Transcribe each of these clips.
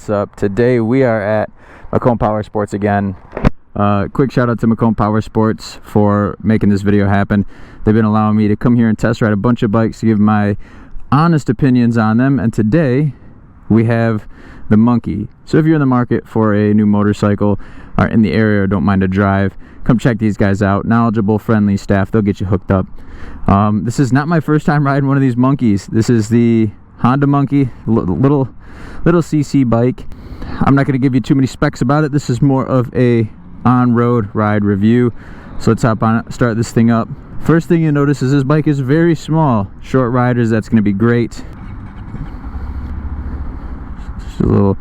What's up? Today we are at Macomb Powersports again. Quick shout out to Macomb Powersports for making this video happen. They've been allowing me to come here and test ride a bunch of bikes to give my honest opinions on them, and today we have the Monkey. So if you're in the market for a new motorcycle or in the area or don't mind a drive, come check these guys out. Knowledgeable, friendly staff. They'll get you hooked up. This is not my first time riding one of these Monkeys. This is the Honda Monkey, little CC bike. I'm not going to give you too many specs about it. This is more of a on-road ride review. So let's hop on it, start this thing up. First thing you notice is this bike is very small. Short riders, that's going to be great. She's a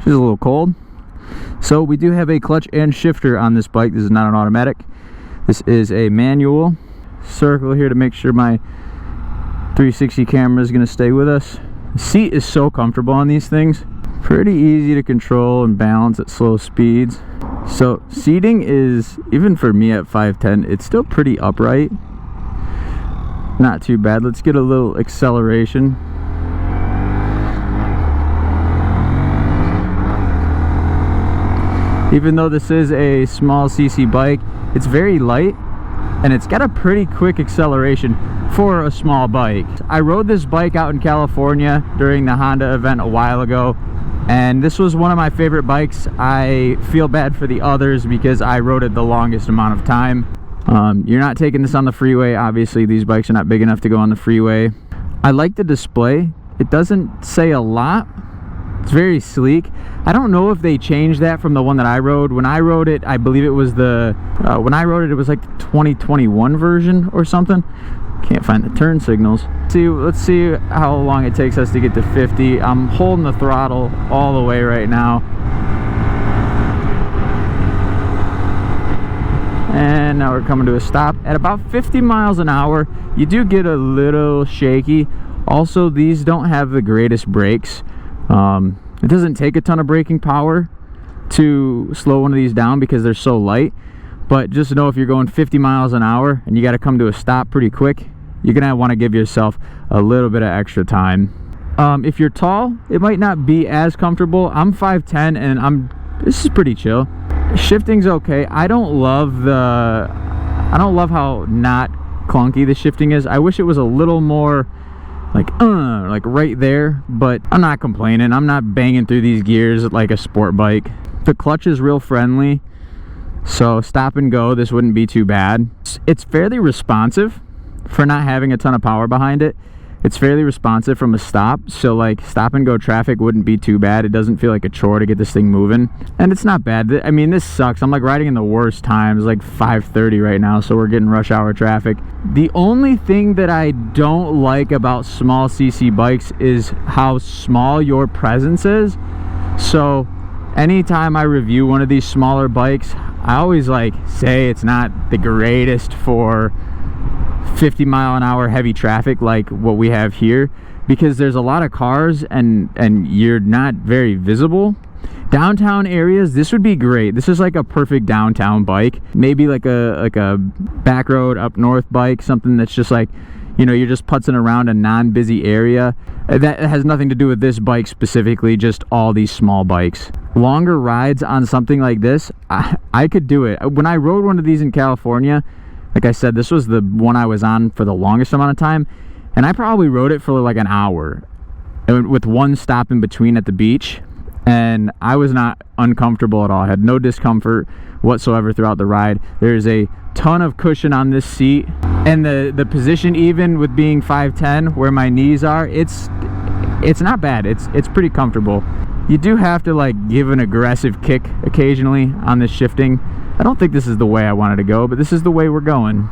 little cold. So we do have a clutch and shifter on this bike. This is not an automatic. This is a manual. Circle here to make sure my 360 camera is going to stay with us. The seat is so comfortable on these things. Pretty easy to control and balance at slow speeds. So seating is, even for me at 5'10", it's still pretty upright. Not too bad. Let's get a little acceleration. Even though this is a small CC bike, it's very light and it's got a pretty quick acceleration for a small bike. I rode this bike out in California during the Honda event a while ago, and this was one of my favorite bikes. I feel bad for the others because I rode it the longest amount of time. You're not taking this on the freeway. Obviously these bikes are not big enough to go on the freeway. I like the display. It doesn't say a lot. It's very sleek. I don't know if they changed that from the one that I rode. When I rode it, I believe it was the when I rode it, it was like the 2021 version or something. Can't find the turn signals. Let's see how long it takes us to get to 50. I'm holding the throttle all the way right now. And now we're coming to a stop at about 50 miles an hour. You do get a little shaky. Also, these don't have the greatest brakes. It doesn't take a ton of braking power to slow one of these down because they're so light, but just know if you're going 50 miles an hour and you got to come to a stop pretty quick, you're gonna want to give yourself a little bit of extra time. If you're tall, it might not be as comfortable. I'm 5'10" and this is pretty chill. Shifting's okay. I don't love how not clunky the shifting is. I wish it was a little more like right there, but I'm not complaining. I'm not banging through these gears like a sport bike. The clutch is real friendly, so stop and go, this wouldn't be too bad. It's fairly responsive for not having a ton of power behind it. It's fairly responsive from a stop, so like stop and go traffic wouldn't be too bad. It doesn't feel like a chore to get this thing moving, and it's not bad. I mean, this sucks. I'm like riding in the worst times, like 5:30 right now, so we're getting rush hour traffic. The only thing that I don't like about small CC bikes is how small your presence is. So anytime I review one of these smaller bikes, I always like say it's not the greatest for 50-mile-an-hour heavy traffic like what we have here, because there's a lot of cars and you're not very visible. Downtown areas, this would be great. This is like a perfect downtown bike. Maybe like a back road up north bike, something that's just like, you know, you're just putzing around a non-busy area. That has nothing to do with this bike specifically, just all these small bikes. Longer rides on something like this, I could do it. When I rode one of these in California, like I said, this was the one I was on for the longest amount of time, and I probably rode it for like an hour with one stop in between at the beach, and I was not uncomfortable at all. I had no discomfort whatsoever throughout the ride. There's a ton of cushion on this seat, and the position, even with being 5'10", where my knees are, it's not bad. It's pretty comfortable. You do have to like give an aggressive kick occasionally on this shifting. I don't think this is the way I wanted to go, but this is the way we're going.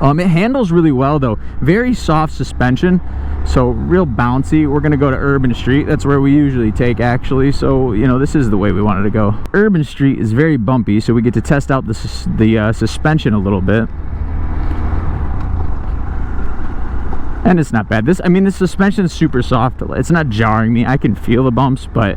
It handles really well though. Very soft suspension, so real bouncy. We're gonna go to Urban Street. That's where we usually take, actually. So, you know, this is the way we wanted to go. Urban Street is very bumpy, so we get to test out the suspension a little bit. And it's not bad. I mean, the suspension is super soft. It's not jarring me. I can feel the bumps, but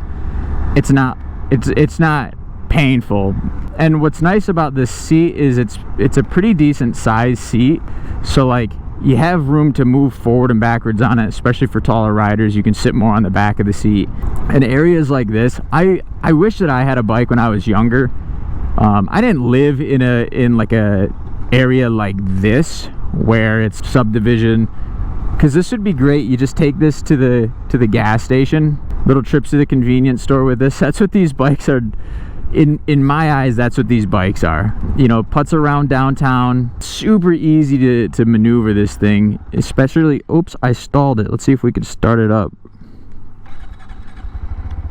it's not painful. And what's nice about this seat is it's a pretty decent size seat, so like you have room to move forward and backwards on it, especially for taller riders. You can sit more on the back of the seat. In areas like this, I wish that I had a bike when I was younger. I didn't live in like a area like this where it's subdivision, because this would be great. You just take this to the gas station, little trips to the convenience store with this. That's what these bikes are. In my eyes, that's what these bikes are. You know, putts around downtown, super easy to maneuver this thing, especially, oops, I stalled it. Let's see if we can start it up.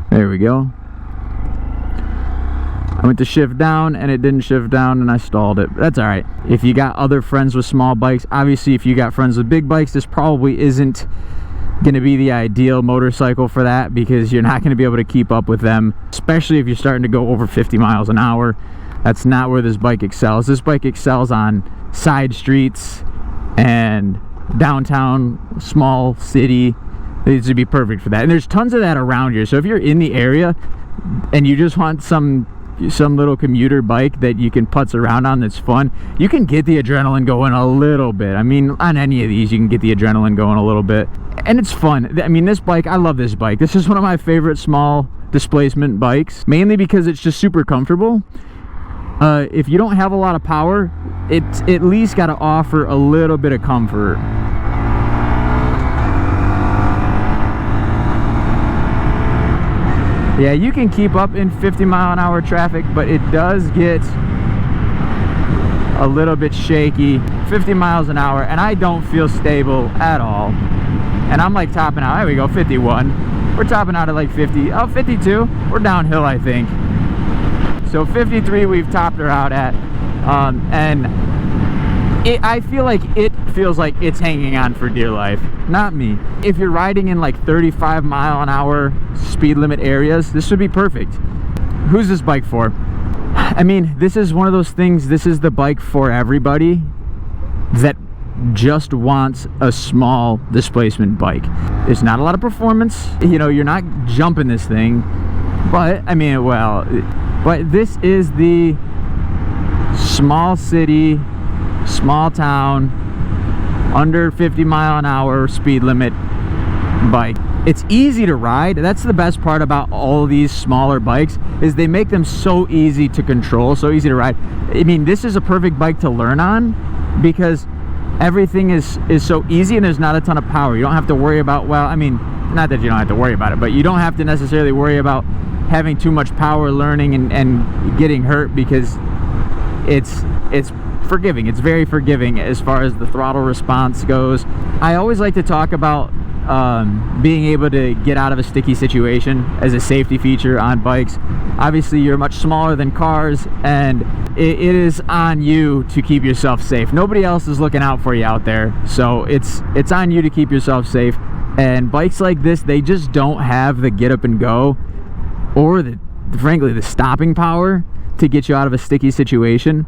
There we go. I went to shift down and it didn't shift down and I stalled it. That's all right. If you got other friends with small bikes, obviously if you got friends with big bikes, this probably isn't going to be the ideal motorcycle for that, because you're not going to be able to keep up with them, especially if you're starting to go over 50 miles an hour. That's not where this bike excels. This bike excels on side streets and downtown, small city. It would be perfect for that, and there's tons of that around here. So if you're in the area and you just want some little commuter bike that you can putz around on that's fun, you can get the adrenaline going a little bit. I mean, on any of these you can get the adrenaline going a little bit, and it's fun. I mean, this bike, I love this bike. This is one of my favorite small displacement bikes, mainly because it's just super comfortable. If you don't have a lot of power, it's at least got to offer a little bit of comfort. Yeah, you can keep up in 50-mile-an-hour traffic, but it does get a little bit shaky. 50 miles an hour, and I don't feel stable at all. And I'm like topping out. There we go, 51. We're topping out at like 50. Oh, 52. We're downhill, I think. So 53 we've topped her out at. And I feel like it feels like it's hanging on for dear life, not me. If you're riding in like 35-mile-an-hour speed limit areas, this would be perfect. Who's this bike for? I mean, this is one of those things. This is the bike for everybody that just wants a small displacement bike. It's not a lot of performance, you know, you're not jumping this thing, but I mean, well, but this is the small city, small town, under 50-mile-an-hour speed limit bike. It's easy to ride. That's the best part about all of these smaller bikes, is they make them so easy to control, so easy to ride. I mean, this is a perfect bike to learn on, because everything is so easy and there's not a ton of power. You don't have to worry about, well, I mean, not that you don't have to worry about it, but you don't have to necessarily worry about having too much power learning and getting hurt, because it's forgiving. It's very forgiving as far as the throttle response goes. I always like to talk about being able to get out of a sticky situation as a safety feature on bikes. Obviously, you're much smaller than cars, and it is on you to keep yourself safe. Nobody else is looking out for you out there, so it's on you to keep yourself safe. And bikes like this, they just don't have the get up and go, or frankly the stopping power to get you out of a sticky situation.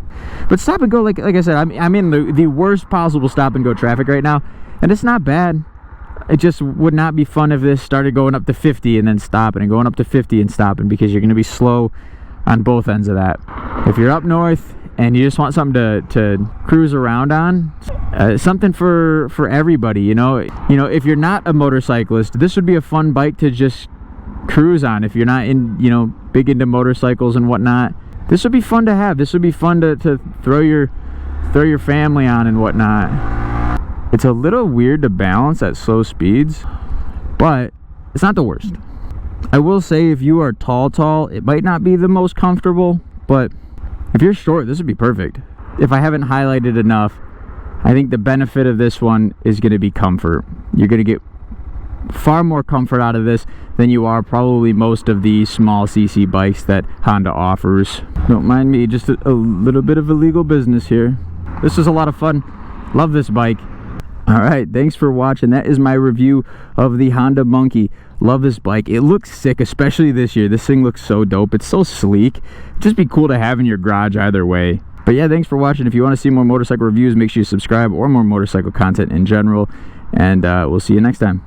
But stop and go, like I said, I'm in the worst possible stop and go traffic right now, and it's not bad. It just would not be fun if this started going up to 50 and then stopping, and going up to 50 and stopping, because you're going to be slow on both ends of that. If you're up north and you just want something to cruise around on, something for everybody, you know, if you're not a motorcyclist, this would be a fun bike to just cruise on. If you're not big into motorcycles and whatnot, this would be fun to have. This would be fun to throw your family on and whatnot. It's a little weird to balance at slow speeds, but it's not the worst. I will say, if you are tall, it might not be the most comfortable, but if you're short, this would be perfect. If I haven't highlighted enough, I think the benefit of this one is going to be comfort. You're going to get far more comfort out of this than you are probably most of the small CC bikes that Honda offers. Don't mind me, just a little bit of illegal business here. This was a lot of fun. Love this bike. Alright, thanks for watching. That is my review of the Honda Monkey. Love this bike. It looks sick, especially this year. This thing looks so dope. It's so sleek. It'd just be cool to have in your garage either way. But yeah, thanks for watching. If you want to see more motorcycle reviews, make sure you subscribe, or more motorcycle content in general. And we'll see you next time.